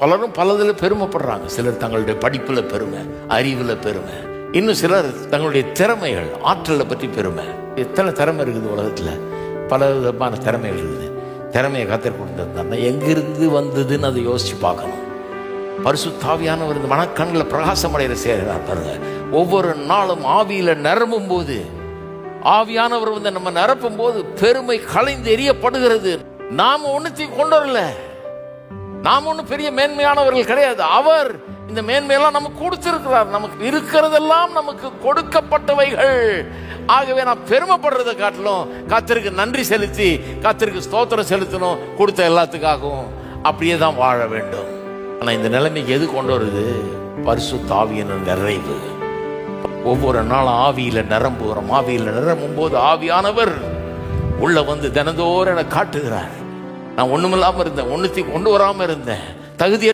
பலரும் பலதில் பெருமைப்படுறாங்க. சிலர் தங்களுடைய படிப்பில் பெருமை, அறிவில் பெருமை, இன்னும் சிலர் தங்களுடைய திறமைகள், ஆற்றலை பற்றி பெருமை. எத்தனை திறமை இருக்குது உலகத்தில், பல விதமான திறமைகள் இருக்குது. திறமையை கத்தர் கொடுத்ததுன்னா எங்கிருந்து வந்ததுன்னு அதை யோசித்து பார்க்கணும். பரிசுத்த ஆவியானவர் இந்த மனக்கண்ணில் பிரகாசம் அடைகிற செய்கிறார் பாருங்க. ஒவ்வொரு நாளும் ஆவியில் நிரம்பும் போது, ஆவியானவர் வந்து நம்ம நிரப்பும் போது பெருமை கலைந்து எறியப்படுகிறது. நாம ஒன்னுத்தையும் கொண்டு வரல, நாம் ஒன்றும் பெரிய மேன்மையானவர்கள் கிடையாது. அவர் இந்த மேன்மையெல்லாம் நமக்கு கொடுத்திருக்கிறார். நமக்கு இருக்கிறதெல்லாம் நமக்கு கொடுக்கப்பட்டவைகள். ஆகவே நான் பெருமைப்படுறதை காட்டிலும் கர்த்தருக்கு நன்றி செலுத்தி கர்த்தருக்கு ஸ்தோத்திரம் செலுத்தணும். கொடுத்த எல்லாத்துக்காகவும் அப்படியே தான் வாழ வேண்டும். ஆனால் இந்த நிலைமைக்கு எது கொண்டு வருது? பரிசுத்த ஆவியின் நிறைவு. ஒவ்வொரு நாளும் ஆவியில நிரம்புகிறோம். ஆவியில நிரம்பும் போது ஆவியானவர் உள்ள வந்து தினந்தோறும் என காட்டுகிறார். நான் ஒண்ணுமில்லாம இருந்தேன், ஒன்னுத்தையும் கொண்டு வராம இருந்தேன், தகுதி